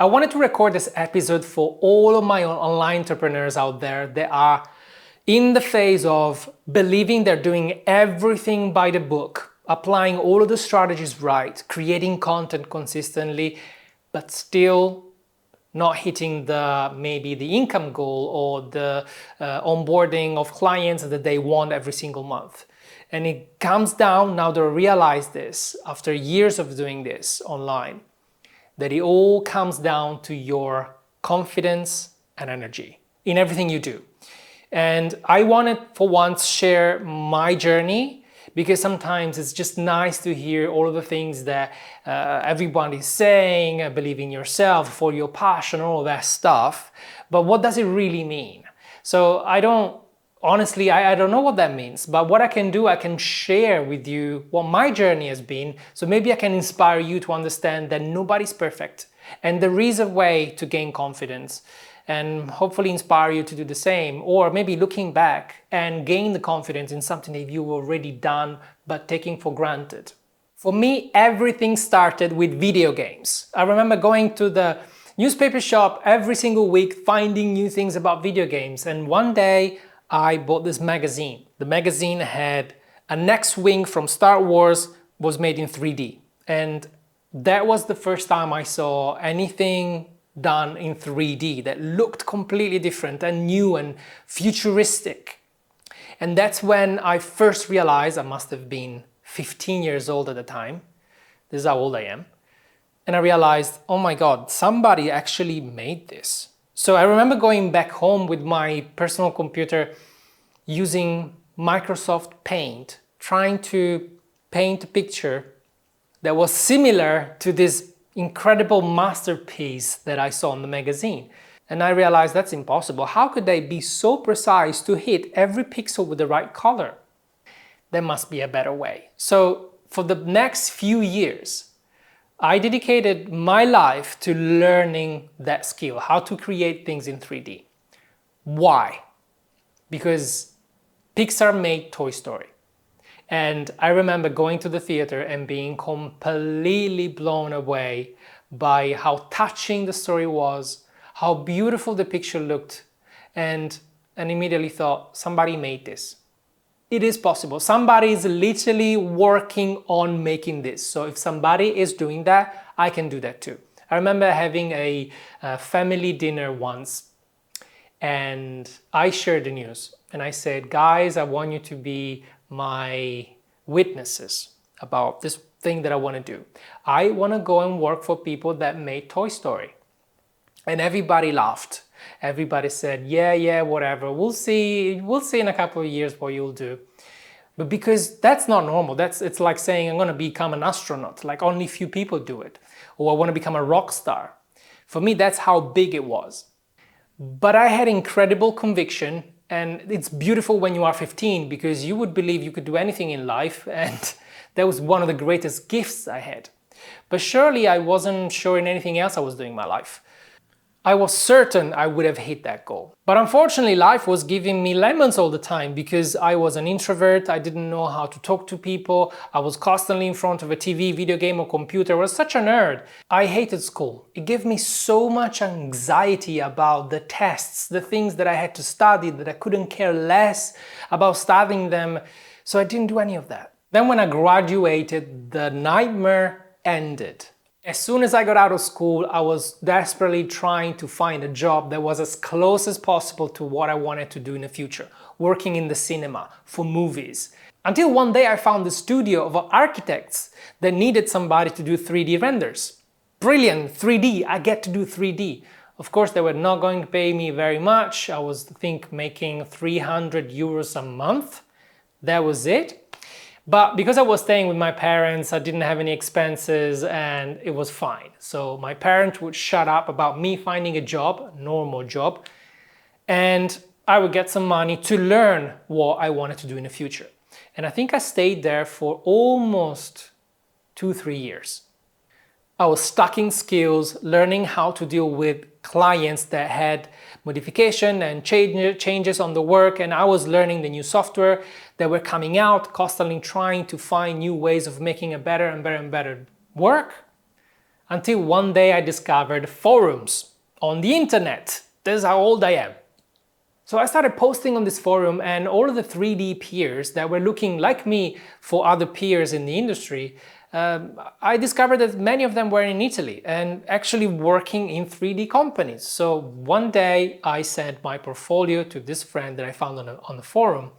I wanted to record this episode for all of my online entrepreneurs out there that are in the phase of believing they're doing everything by the book, applying all of the strategies right, creating content consistently, but still not hitting maybe the income goal or the onboarding of clients that they want every single month. And it comes down, now they realize this after years of doing this online, that it all comes down to your confidence and energy in everything you do. And I wanted for once share my journey, because sometimes it's just nice to hear all of the things that everyone is saying, believe in yourself, for your passion, all of that stuff. But what does it really mean? So I don't know what that means, but what I can do, I can share with you what my journey has been. So maybe I can inspire you to understand that nobody's perfect and there is a way to gain confidence, and hopefully inspire you to do the same, or maybe looking back and gain the confidence in something that you've already done but taking for granted. For me, everything started with video games. I remember going to the newspaper shop every single week, finding new things about video games, and one day I bought this magazine. The magazine had an X-Wing from Star Wars, was made in 3D. And that was the first time I saw anything done in 3D that looked completely different and new and futuristic. And that's when I first realized, I must have been 15 years old at the time. This is how old I am. And I realized, oh my God, somebody actually made this. So I remember going back home with my personal computer using Microsoft Paint, trying to paint a picture that was similar to this incredible masterpiece that I saw in the magazine. And I realized that's impossible. How could they be so precise to hit every pixel with the right color? There must be a better way. So for the next few years, I dedicated my life to learning that skill, how to create things in 3D. Why? Because Pixar made Toy Story. And I remember going to the theater and being completely blown away by how touching the story was, how beautiful the picture looked, and immediately thought, somebody made this. It is possible. Somebody is literally working on making this. So if somebody is doing that, I can do that too. I remember having a family dinner once, and I shared the news. And I said, guys, I want you to be my witnesses about this thing that I want to do. I want to go and work for people that made Toy Story. And everybody laughed. Everybody said, yeah, whatever. We'll see in a couple of years what you'll do. But because that's not normal. It's like saying I'm going to become an astronaut. Like only few people do it. Or I want to become a rock star. For me, that's how big it was. But I had incredible conviction. And it's beautiful when you are 15 because you would believe you could do anything in life, and that was one of the greatest gifts I had. But surely I wasn't sure in anything else I was doing in my life. I was certain I would have hit that goal. But unfortunately, life was giving me lemons all the time because I was an introvert. I didn't know how to talk to people. I was constantly in front of a TV, video game, or computer. I was such a nerd. I hated school. It gave me so much anxiety about the tests, the things that I had to study, that I couldn't care less about studying them. So I didn't do any of that. Then when I graduated, the nightmare ended. As soon as I got out of school, I was desperately trying to find a job that was as close as possible to what I wanted to do in the future, working in the cinema, for movies. Until one day I found a studio of architects that needed somebody to do 3D renders. Brilliant, 3D, I get to do 3D. Of course, they were not going to pay me very much. I was, I think, making 300 euros a month. That was it. But because I was staying with my parents, I didn't have any expenses and it was fine. So my parents would shut up about me finding a job, a normal job, and I would get some money to learn what I wanted to do in the future. And I think I stayed there for almost 2-3 years. I was stacking skills, learning how to deal with clients that had modification and changes on the work, and I was learning the new software that were coming out, constantly trying to find new ways of making a better and better and better work. Until one day I discovered forums on the internet. This is how old I am. So I started posting on this forum, and all of the 3D peers that were looking like me for other peers in the industry, I discovered that many of them were in Italy and actually working in 3D companies. So one day I sent my portfolio to this friend that I found on the forum.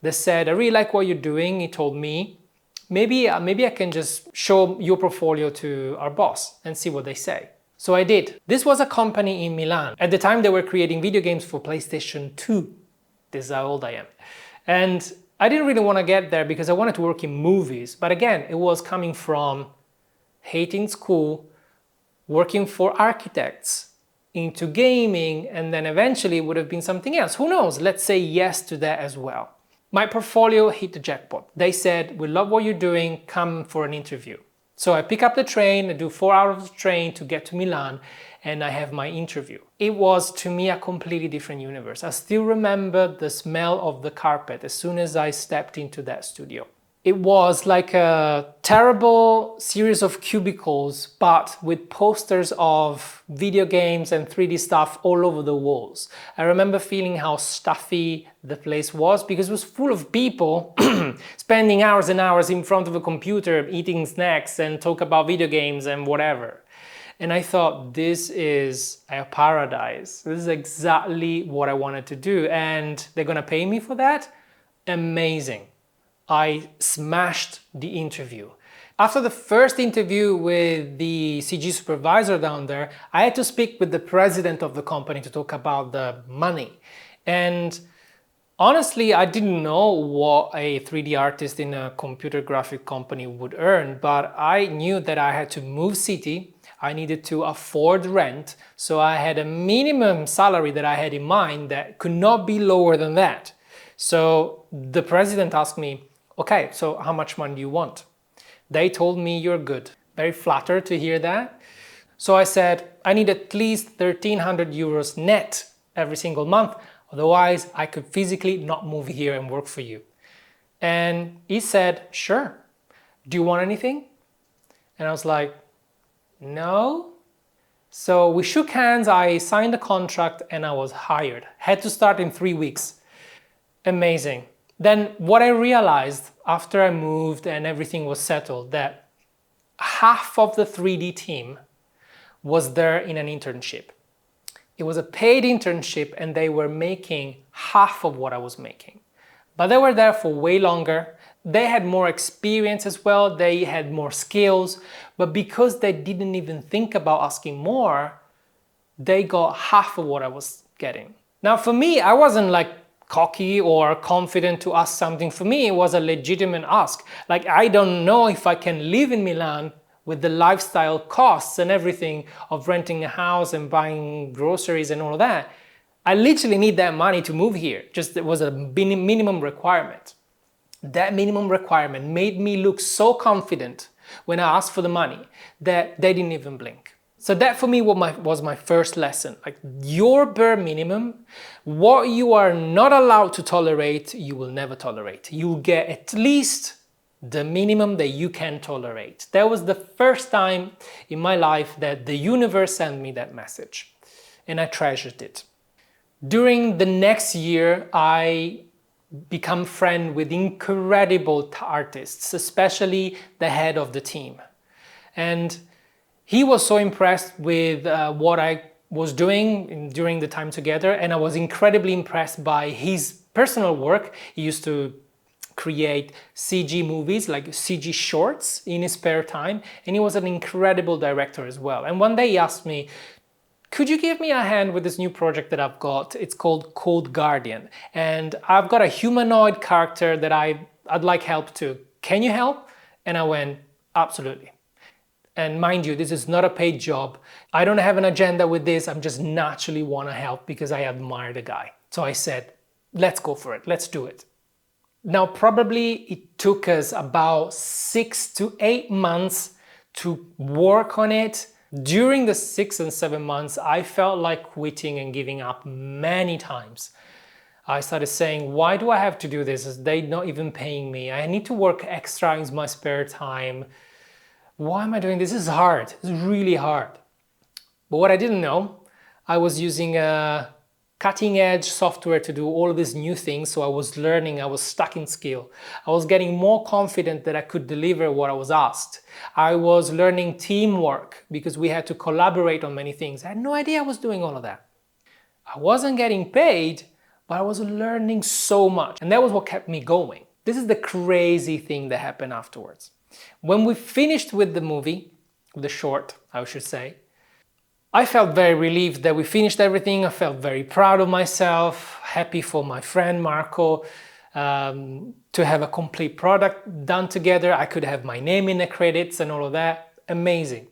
They said, I really like what you're doing. He told me, maybe I can just show your portfolio to our boss and see what they say. So I did. This was a company in Milan. At the time they were creating video games for PlayStation 2. This is how old I am. And I didn't really want to get there because I wanted to work in movies. But again, it was coming from hating school, working for architects, into gaming, and then eventually it would have been something else. Who knows? Let's say yes to that as well. My portfolio hit the jackpot. They said, we love what you're doing, come for an interview. So I pick up the train, I do 4 hours of the train to get to Milan, and I have my interview. It was, to me, a completely different universe. I still remember the smell of the carpet as soon as I stepped into that studio. It was like a terrible series of cubicles, but with posters of video games and 3D stuff all over the walls. I remember feeling how stuffy the place was because it was full of people spending hours and hours in front of a computer, eating snacks and talk about video games and whatever. And I thought, this is a paradise. This is exactly what I wanted to do. And they're gonna pay me for that? Amazing. I smashed the interview. After the first interview with the CG supervisor down there, I had to speak with the president of the company to talk about the money. And honestly, I didn't know what a 3D artist in a computer graphic company would earn, but I knew that I had to move city, I needed to afford rent, so I had a minimum salary that I had in mind that could not be lower than that. So the president asked me, okay, so how much money do you want? They told me, you're good. Very flattered to hear that. So I said, I need at least 1,300 euros net every single month. Otherwise, I could physically not move here and work for you. And he said, sure. Do you want anything? And I was like, no. So we shook hands, I signed the contract, and I was hired. Had to start in 3 weeks. Amazing. Then what I realized after I moved and everything was settled, that half of the 3D team was there in an internship. It was a paid internship and they were making half of what I was making. But they were there for way longer. They had more experience as well. They had more skills. But because they didn't even think about asking more, they got half of what I was getting. Now for me, I wasn't like cocky or confident to ask something. For me, it was a legitimate ask. Like, I don't know if I can live in Milan with the lifestyle costs and everything of renting a house and buying groceries and all of that. I literally need that money to move here. Just it was a minimum requirement. That minimum requirement made me look so confident when I asked for the money that they didn't even blink. So that for me was my first lesson. Like, your bare minimum, what you are not allowed to tolerate, you will never tolerate. You get at least the minimum that you can tolerate. That was the first time in my life that the universe sent me that message, and I treasured it. During the next year, I become friend with incredible artists, especially the head of the team. And he was so impressed with what I was doing during the time together, and I was incredibly impressed by his personal work. He used to create CG movies, like CG shorts in his spare time, and he was an incredible director as well. And one day he asked me, could you give me a hand with this new project that I've got? It's called Code Guardian, and I've got a humanoid character that I'd like help to. Can you help? And I went, absolutely. And mind you, this is not a paid job. I don't have an agenda with this. I'm just naturally want to help because I admire the guy. So I said, let's go for it. Let's do it. Now, probably it took us about 6 to 8 months to work on it. During the 6 and 7 months, I felt like quitting and giving up many times. I started saying, why do I have to do this? They're not even paying me. I need to work extra in my spare time. Why am I doing this? This is hard. It's really hard. But what I didn't know, I was using a cutting edge software to do all of these new things. So I was learning, I was stuck in skill. I was getting more confident that I could deliver what I was asked. I was learning teamwork because we had to collaborate on many things. I had no idea I was doing all of that. I wasn't getting paid, but I was learning so much. And that was what kept me going. This is the crazy thing that happened afterwards. When we finished with the movie, the short, I should say, I felt very relieved that we finished everything. I felt very proud of myself, happy for my friend Marco to have a complete product done together. I could have my name in the credits and all of that. Amazing.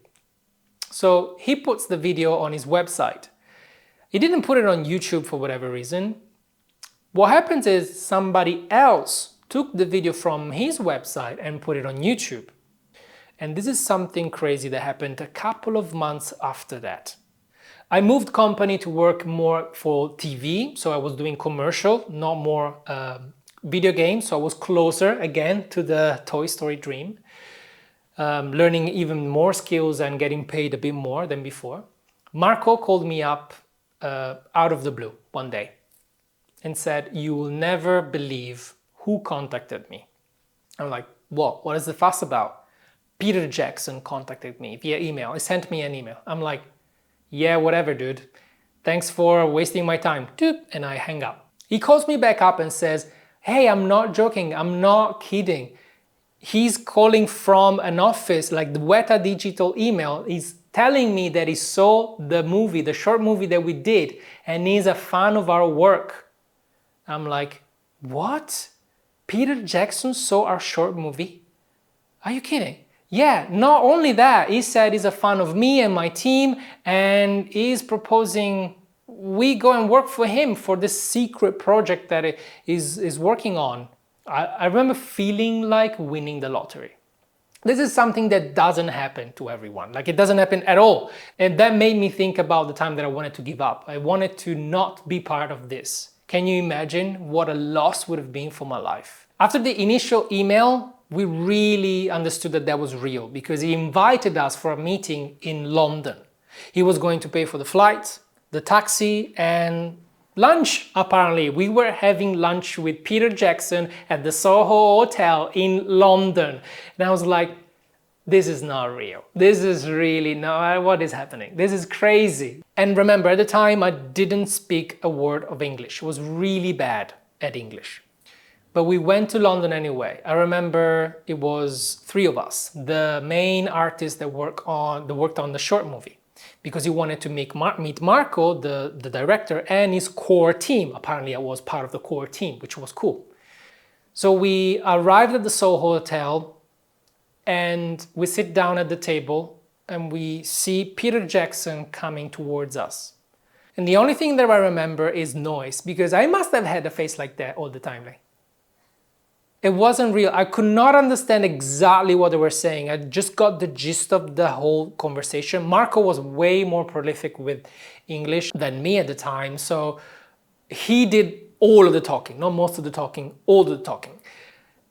So he puts the video on his website. He didn't put it on YouTube for whatever reason. What happens is somebody else took the video from his website and put it on YouTube. And this is something crazy that happened a couple of months after that. I moved company to work more for TV, so I was doing commercial, not more video games, so I was closer again to the Toy Story dream, learning even more skills and getting paid a bit more than before. Marco called me up out of the blue one day and said, "You will never believe who contacted me." I'm like, what is the fuss about? Peter Jackson contacted me via email. He sent me an email. I'm like, yeah, whatever, dude. Thanks for wasting my time. And I hang up. He calls me back up and says, hey, I'm not joking. I'm not kidding. He's calling from an office, like the Weta Digital email. He's telling me that he saw the movie, the short movie that we did, and he's a fan of our work. I'm like, what? Peter Jackson saw our short movie? Are you kidding? Yeah, not only that, he said he's a fan of me and my team, and he's proposing we go and work for him for this secret project that he's working on. I remember feeling like winning the lottery. This is something that doesn't happen to everyone. Like, it doesn't happen at all. And that made me think about the time that I wanted to give up. I wanted to not be part of this. Can you imagine what a loss would have been for my life? After the initial email, we really understood that that was real because he invited us for a meeting in London. He was going to pay for the flight, the taxi, and lunch, apparently. We were having lunch with Peter Jackson at the Soho Hotel in London. And I was like, this is not real. This is really not, what is happening? This is crazy. And remember, at the time, I didn't speak a word of English. I was really bad at English. But we went to London anyway. I remember it was 3 of us, the main artists that worked on the short movie, because he wanted to meet Marco, the director, and his core team. Apparently I was part of the core team, which was cool. So we arrived at the Soho Hotel and we sit down at the table and we see Peter Jackson coming towards us. And the only thing that I remember is noise, because I must have had a face like that all the time. Like, it wasn't real. I could not understand exactly what they were saying. I just got the gist of the whole conversation. Marco was way more prolific with English than me at the time, so he did all of the talking, not most of the talking, all of the talking.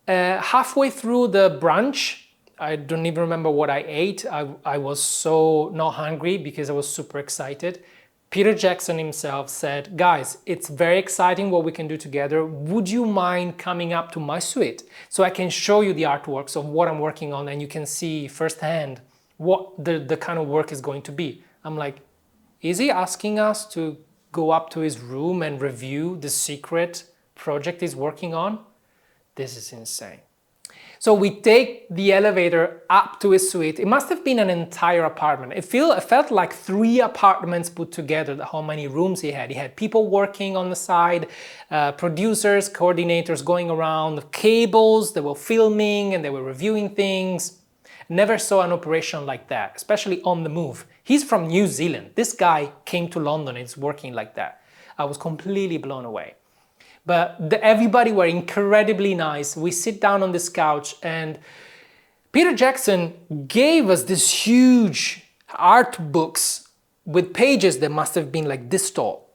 Halfway through the brunch, I don't even remember what I ate. I was so not hungry because I was super excited. Peter Jackson himself said, guys, it's very exciting what we can do together. Would you mind coming up to my suite so I can show you the artworks of what I'm working on and you can see firsthand what the kind of work is going to be? I'm like, is he asking us to go up to his room and review the secret project he's working on? This is insane. So we take the elevator up to his suite. It must have been an entire apartment. It felt like 3 apartments put together, how many rooms he had. He had people working on the side, producers, coordinators going around, cables, they were filming and they were reviewing things. Never saw an operation like that, especially on the move. He's from New Zealand. This guy came to London and is working like that. I was completely blown away. But everybody were incredibly nice. We sit down on this couch and Peter Jackson gave us these huge art books with pages that must have been like this tall.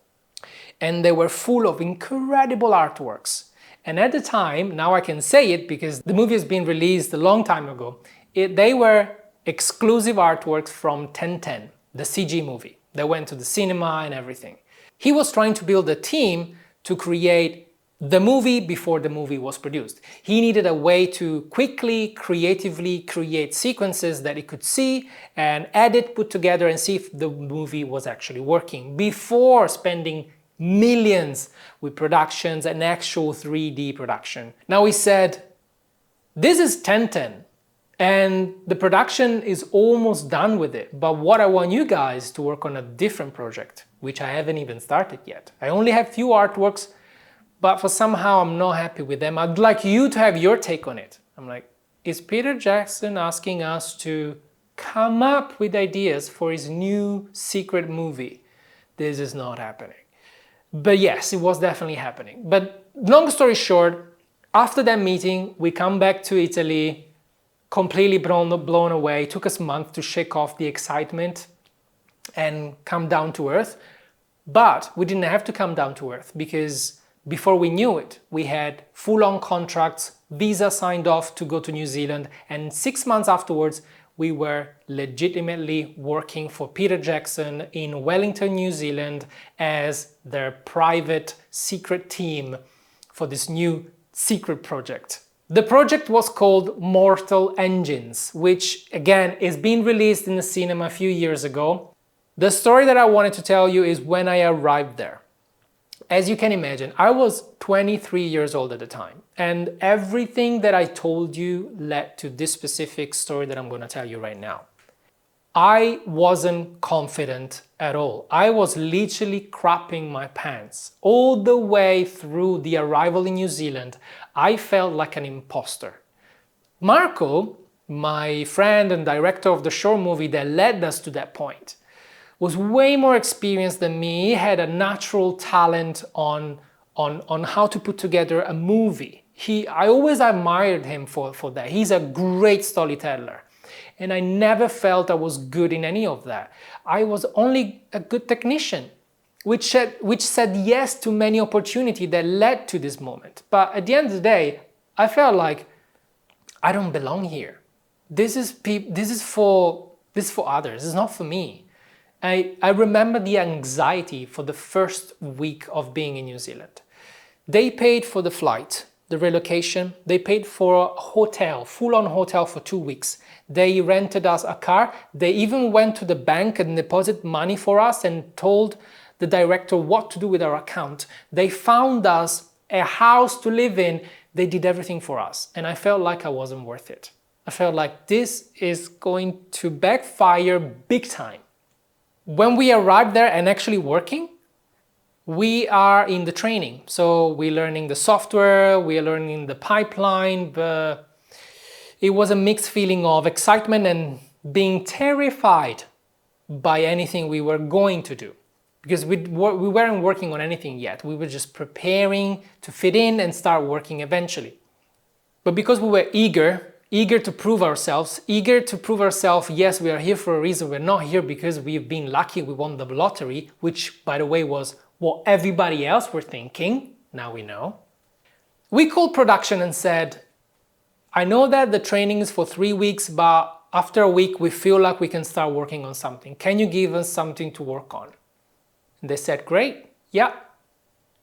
And they were full of incredible artworks. And at the time, now I can say it because the movie has been released a long time ago, they were exclusive artworks from 1010, the CG movie. They went to the cinema and everything. He was trying to build a team to create the movie before the movie was produced. He needed a way to quickly, creatively create sequences that he could see and edit, put together and see if the movie was actually working before spending millions with productions and actual 3D production. Now he said, this is 1010 and the production is almost done with it, but what I want you guys to work on a different project, which I haven't even started yet. I only have few artworks, but for somehow I'm not happy with them. I'd like you to have your take on it. I'm like, is Peter Jackson asking us to come up with ideas for his new secret movie? This is not happening. But yes, it was definitely happening. But long story short, after that meeting, we come back to Italy, completely blown away. It took us a month to shake off the excitement and come down to earth. But we didn't have to come down to earth because before we knew it, we had full-on contracts, visa signed off to go to New Zealand, and 6 months afterwards, we were legitimately working for Peter Jackson in Wellington, New Zealand as their private secret team for this new secret project. The project was called Mortal Engines, which again is being released in the cinema a few years ago. The story that I wanted to tell you is when I arrived there. As you can imagine, I was 23 years old at the time, and everything that I told you led to this specific story that I'm going to tell you right now. I wasn't confident at all. I was literally crapping my pants. All the way through the arrival in New Zealand, I felt like an imposter. Marco, my friend and director of the short movie that led us to that point, was way more experienced than me. He had a natural talent on how to put together a movie. I always admired him for that. He's a great storyteller. And I never felt I was good in any of that. I was only a good technician, which said yes to many opportunities that led to this moment. But at the end of the day, I felt like I don't belong here. This is for others, it's not for me. I remember the anxiety for the first week of being in New Zealand. They paid for the flight, the relocation, they paid for a hotel, full-on hotel for 2 weeks. They rented us a car. They even went to the bank and deposited money for us and told the director what to do with our account. They found us a house to live in. They did everything for us. And I felt like I wasn't worth it. I felt like this is going to backfire big time. When we arrived there and actually working, we are in the training. So we're learning the software, we're learning the pipeline, but it was a mixed feeling of excitement and being terrified by anything we were going to do. Because we weren't working on anything yet. We were just preparing to fit in and start working eventually. But because we were eager to prove ourselves, yes, we are here for a reason. We're not here because we've been lucky we won the lottery, which, by the way, was what everybody else were thinking. Now we know. We called production and said, I know that the training is for 3 weeks, but after a week, we feel like we can start working on something. Can you give us something to work on? And they said, great, yeah.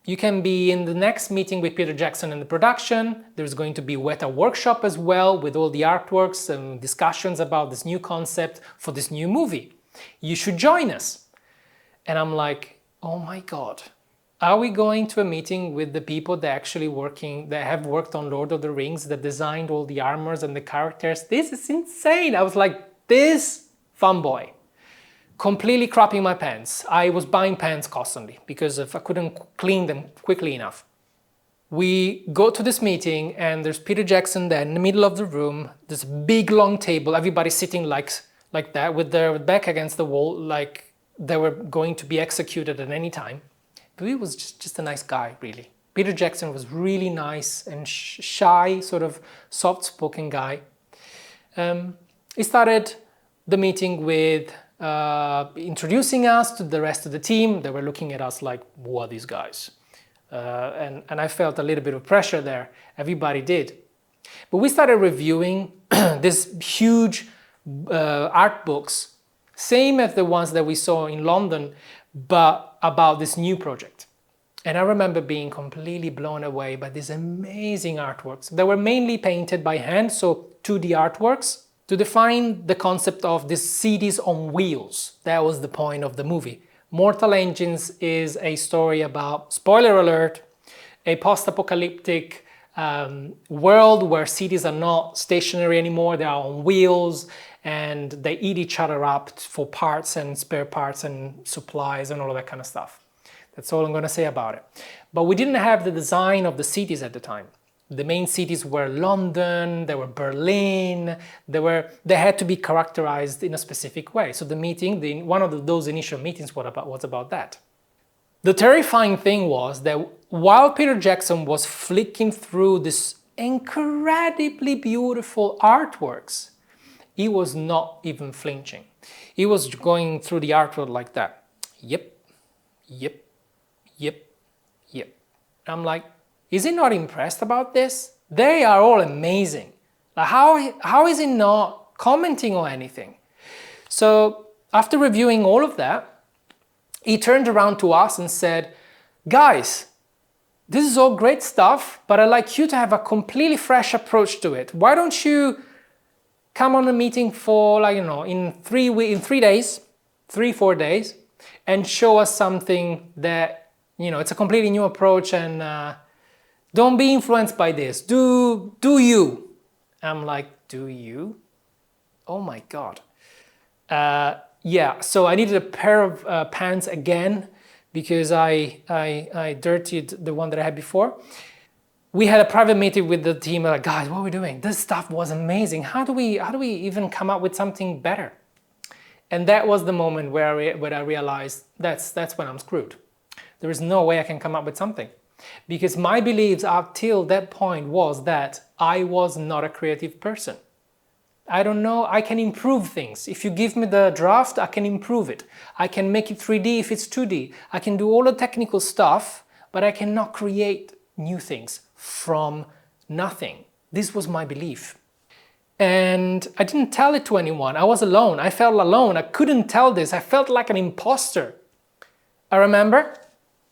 You can be in the next meeting with Peter Jackson and the production. There's going to be a workshop as well with all the artworks and discussions about this new concept for this new movie. You should join us. And I'm like, oh my God, are we going to a meeting with the people that have worked on Lord of the Rings, that designed all the armors and the characters? This is insane. I was like, this fanboy. Completely crapping my pants. I was buying pants constantly because I couldn't clean them quickly enough. We go to this meeting and there's Peter Jackson there in the middle of the room, this big long table, everybody sitting like that with their back against the wall, like they were going to be executed at any time. But he was just a nice guy, really. Peter Jackson was really nice and shy, sort of soft-spoken guy. He started the meeting with introducing us to the rest of the team. They were looking at us like, who are these guys? And I felt a little bit of pressure there. Everybody did. But we started reviewing this huge art books, same as the ones that we saw in London, but about this new project. And I remember being completely blown away by these amazing artworks. They were mainly painted by hand, so 2D artworks, to define the concept of these cities on wheels. That was the point of the movie. Mortal Engines is a story about, spoiler alert, a post-apocalyptic world where cities are not stationary anymore, they are on wheels, and they eat each other up for parts and spare parts and supplies and all of that kind of stuff. That's all I'm going to say about it. But we didn't have the design of the cities at the time. The main cities were London, they were Berlin, they had to be characterized in a specific way. So the meeting, one of those initial meetings was about that. The terrifying thing was that while Peter Jackson was flicking through this incredibly beautiful artworks, he was not even flinching. He was going through the artwork like that. Yep, yep, yep, yep. I'm like, is he not impressed about this? They are all amazing. Like how is he not commenting or anything? So after reviewing all of that, he turned around to us and said, guys, this is all great stuff, but I'd like you to have a completely fresh approach to it. Why don't you come on a meeting for, like, in 4 days, and show us something that, it's a completely new approach, and don't be influenced by this. Do you? I'm like, do you? Oh my God. Yeah, so I needed a pair of pants again because I dirtied the one that I had before. We had a private meeting with the team, like, guys, what are we doing? This stuff was amazing. How do we even come up with something better? And that was the moment where I realized that's when I'm screwed. There is no way I can come up with something. Because my beliefs up till that point was that I was not a creative person. I don't know, I can improve things. If you give me the draft, I can improve it. I can make it 3D if it's 2D. I can do all the technical stuff, but I cannot create new things from nothing. This was my belief. And I didn't tell it to anyone. I was alone. I felt alone. I couldn't tell this. I felt like an imposter. I remember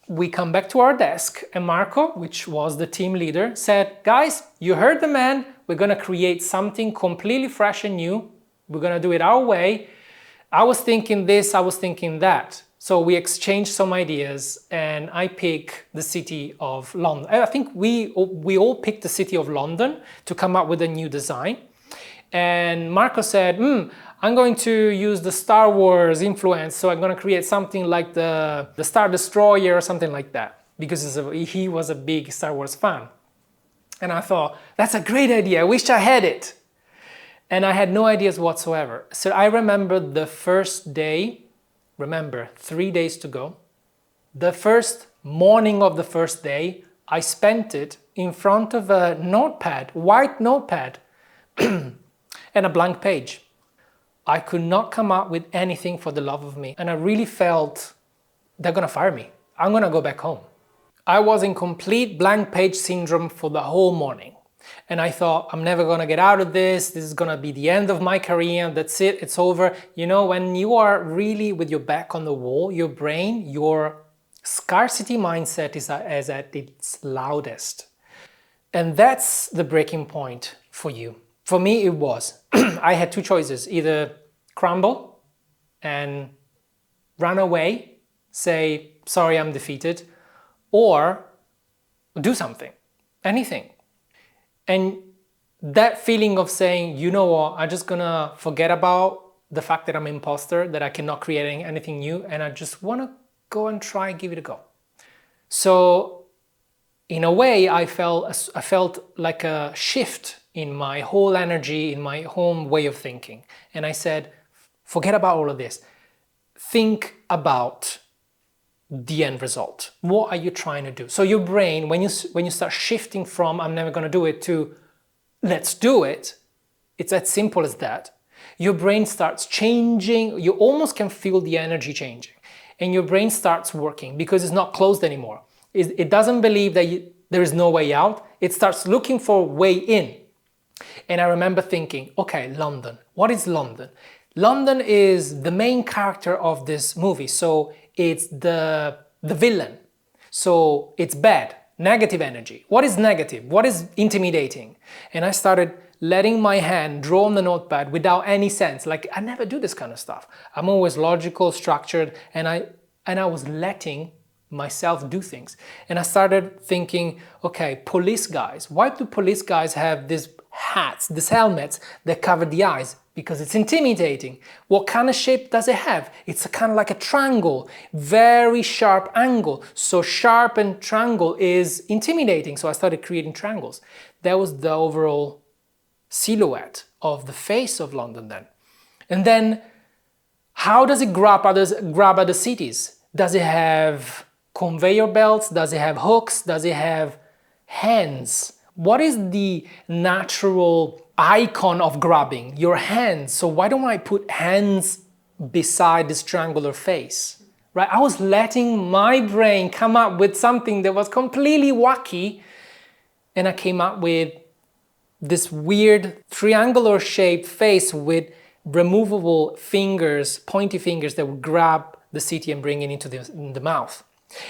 we come back to our desk and Marco, which was the team leader, said, guys, you heard the man. We're going to create something completely fresh and new. We're going to do it our way. I was thinking this, I was thinking that. So we exchanged some ideas and I picked the city of London. I think we all picked the city of London to come up with a new design. And Marco said, I'm going to use the Star Wars influence, so I'm going to create something like the Star Destroyer or something like that, because he was a big Star Wars fan. And I thought, that's a great idea, I wish I had it. And I had no ideas whatsoever. So I remember the first day, 3 days to go. The first morning of the first day, I spent it in front of a notepad, white notepad, and a blank page. I could not come up with anything for the love of me. And I really felt they're gonna fire me. I'm gonna go back home. I was in complete blank page syndrome for the whole morning. And I thought, I'm never gonna get out of this. This is gonna be the end of my career. That's it, it's over. When you are really with your back on the wall, your brain, your scarcity mindset is at its loudest. And that's the breaking point for you. For me, it was. I had two choices, either crumble and run away, say, sorry, I'm defeated, or do something, anything. And that feeling of saying, you know what, I'm just gonna forget about the fact that I'm an imposter, that I cannot create anything new, and I just wanna go and try and give it a go. So in a way, I felt like a shift in my whole energy, in my whole way of thinking. And I said, forget about all of this. Think about the end result. What are you trying to do? So your brain, when you start shifting from I'm never going to do it to let's do it, it's as simple as that. Your brain starts changing. You almost can feel the energy changing. And your brain starts working because it's not closed anymore. It doesn't believe that there is no way out. It starts looking for a way in. And I remember thinking, okay, London. What is London? London is the main character of this movie. So it's the villain. So it's bad, negative energy. What is negative? What is intimidating? And I started letting my hand draw on the notepad without any sense. Like, I never do this kind of stuff. I'm always logical, structured, and I was letting myself do things. And I started thinking, okay, police guys. Why do police guys have these hats, these helmets that cover the eyes? Because it's intimidating. What kind of shape does it have? It's kind of like a triangle, very sharp angle. So sharp and triangle is intimidating. So I started creating triangles. That was the overall silhouette of the face of London then. And then how does it grab other cities? Does it have conveyor belts? Does it have hooks? Does it have hands? What is the natural icon of grabbing? Your hands. So why don't I put hands beside this triangular face? Right? I was letting my brain come up with something that was completely wacky, and I came up with this weird triangular shaped face with removable fingers, pointy fingers that would grab the city and bring it into the mouth.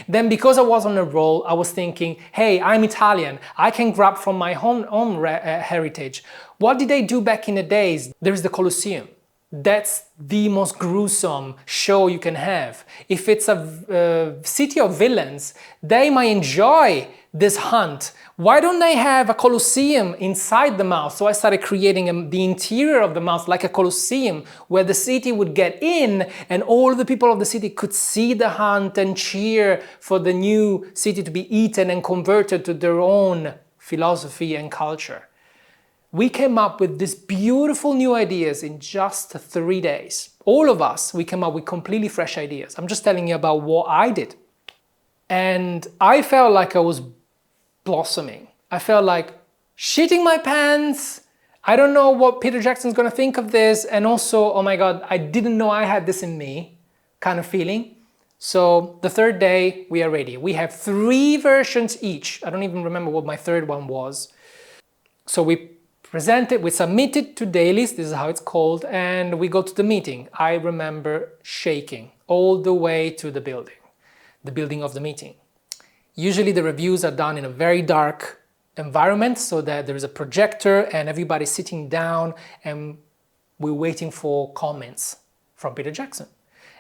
Then because I was on a roll, I was thinking, hey, I'm Italian. I can grab from my own heritage. What did they do back in the days? There is the Colosseum. That's the most gruesome show you can have. If it's a city of villains, they might enjoy this hunt. Why don't they have a Colosseum inside the mouse? So I started creating the interior of the mouse like a Colosseum, where the city would get in and all the people of the city could see the hunt and cheer for the new city to be eaten and converted to their own philosophy and culture. We came up with these beautiful new ideas in just 3 days. All of us, we came up with completely fresh ideas. I'm just telling you about what I did. And I felt like I was blossoming. I felt like shitting my pants. I don't know what Peter Jackson's gonna think of this. And also, oh my God, I didn't know I had this in me kind of feeling. So the third day, we are ready. We have 3 versions each. I don't even remember what my third one was. So we submit it to dailies, this is how it's called, and we go to the meeting. I remember shaking all the way to the building of the meeting. Usually the reviews are done in a very dark environment so that there is a projector and everybody's sitting down and we're waiting for comments from Peter Jackson.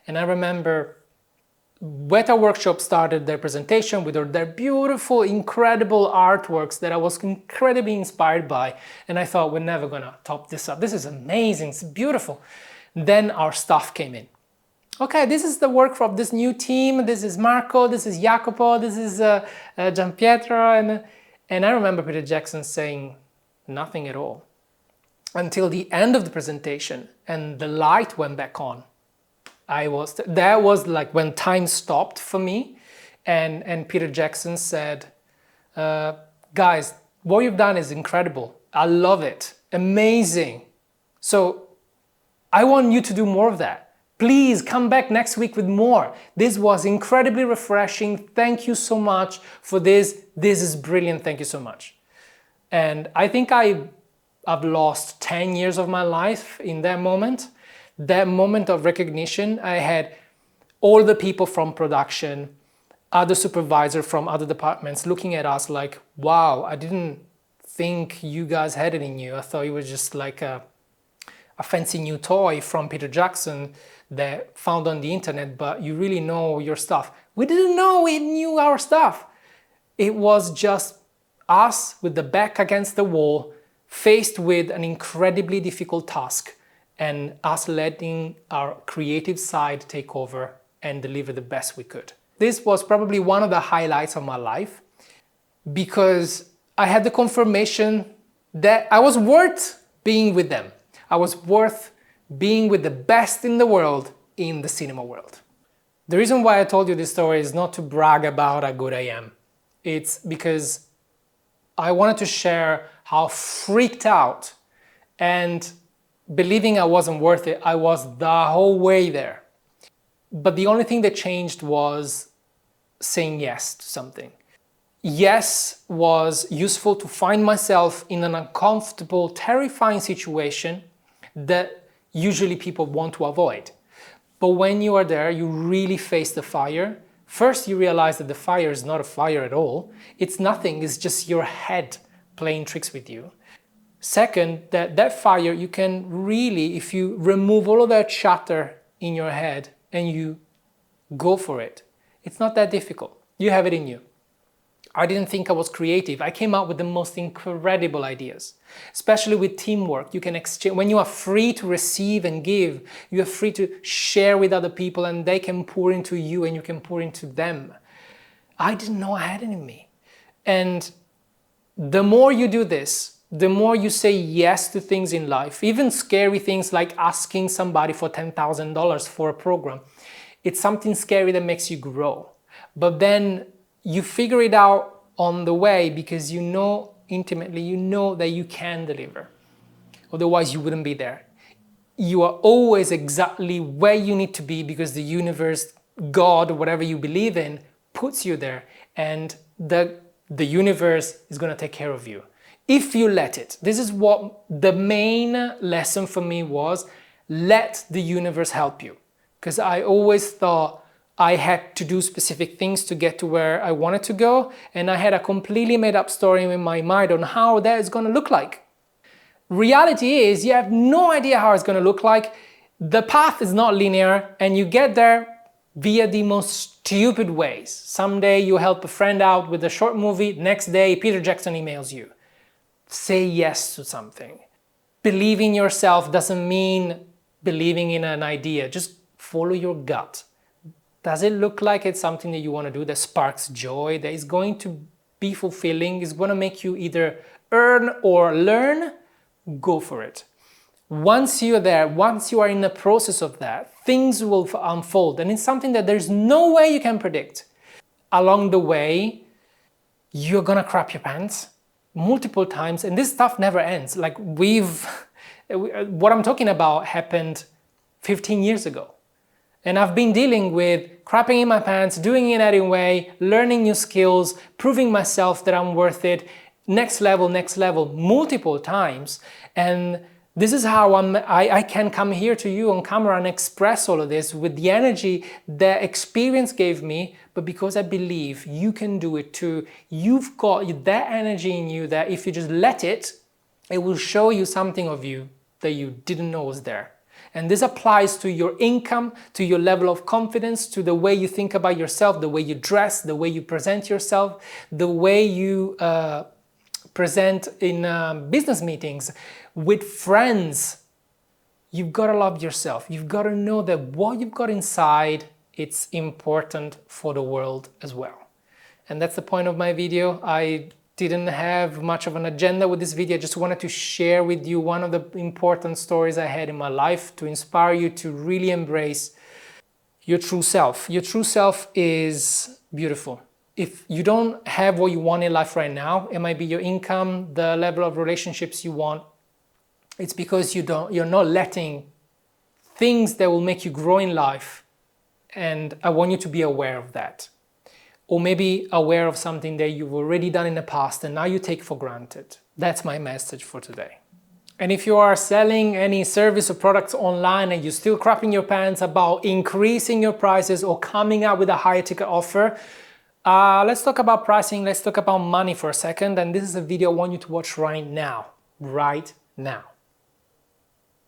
And I remember Weta Workshop started their presentation with their beautiful, incredible artworks that I was incredibly inspired by. And I thought, we're never gonna top this up. This is amazing, it's beautiful. Then our staff came in. Okay, this is the work from this new team. This is Marco, this is Jacopo, this is Gianpietro. And I remember Peter Jackson saying nothing at all until the end of the presentation and the light went back on. That was like when time stopped for me, and Peter Jackson said, guys, what you've done is incredible. I love it. Amazing. So I want you to do more of that. Please come back next week with more. This was incredibly refreshing. Thank you so much for this. This is brilliant. Thank you so much. And I think I've lost 10 years of my life in that moment. That moment of recognition, I had all the people from production, other supervisors from other departments looking at us like, wow, I didn't think you guys had it in you. I thought it was just like a fancy new toy from Peter Jackson that found on the internet, but you really know your stuff. We didn't know we knew our stuff. It was just us with the back against the wall, faced with an incredibly difficult task, and us letting our creative side take over and deliver the best we could. This was probably one of the highlights of my life because I had the confirmation that I was worth being with them. I was worth being with the best in the world in the cinema world. The reason why I told you this story is not to brag about how good I am. It's because I wanted to share how freaked out and believing I wasn't worth it, I was the whole way there. But the only thing that changed was saying yes to something. yes was useful to find myself in an uncomfortable, terrifying situation that usually people want to avoid. But when you are there, you really face the fire. First, you realize that the fire is not a fire at all. It's nothing, it's just your head playing tricks with you. Second, that fire, you can really, if you remove all of that chatter in your head and you go for it, it's not that difficult. You have it in you. I didn't think I was creative. I came up with the most incredible ideas, especially with teamwork. You can exchange, when you are free to receive and give, you are free to share with other people and they can pour into you and you can pour into them. I didn't know I had it in me. And the more you do this, the more you say yes to things in life, even scary things like asking somebody for $10,000 for a program. It's something scary that makes you grow. But then you figure it out on the way because you know intimately, you know that you can deliver. Otherwise, you wouldn't be there. You are always exactly where you need to be because the universe, God, whatever you believe in, puts you there. And the universe is going to take care of you. If you let it. This is what the main lesson for me was. Let the universe help you. Because I always thought I had to do specific things to get to where I wanted to go, and I had a completely made up story in my mind on how that is going to look like. Reality is you have no idea how it's going to look like. The path is not linear, and you get there via the most stupid ways. Someday you help a friend out with a short movie, next day Peter Jackson emails you. Say yes to something. Believing in yourself doesn't mean believing in an idea. Just follow your gut. Does it look like it's something that you want to do that sparks joy, that is going to be fulfilling, is going to make you either earn or learn? Go for it. Once you're there, once you are in the process of that, things will unfold. And it's something that there's no way you can predict. Along the way, you're going to crap your pants multiple times. And this stuff never ends. Like what I'm talking about happened 15 years ago. And I've been dealing with crapping in my pants, doing it anyway, learning new skills, proving myself that I'm worth it, next level, multiple times. And this is how I can come here to you on camera and express all of this with the energy that experience gave me, but because I believe you can do it too. You've got that energy in you that if you just let it, it will show you something of you that you didn't know was there. And this applies to your income, to your level of confidence, to the way you think about yourself, the way you dress, the way you present yourself, the way you present in business meetings, with friends. You've got to love yourself. You've got to know that what you've got inside, it's important for the world as well. And that's the point of my video. I didn't have much of an agenda with this video. I just wanted to share with you one of the important stories I had in my life to inspire you to really embrace your true self. Your true self is beautiful. If you don't have what you want in life right now, it might be your income, the level of relationships you want. It's because you're not letting things that will make you grow in life. And I want you to be aware of that. Or maybe aware of something that you've already done in the past and now you take for granted. That's my message for today. And if you are selling any service or products online and you're still crapping your pants about increasing your prices or coming out with a higher ticket offer, let's talk about pricing, let's talk about money for a second. And this is a video I want you to watch right now. Right now.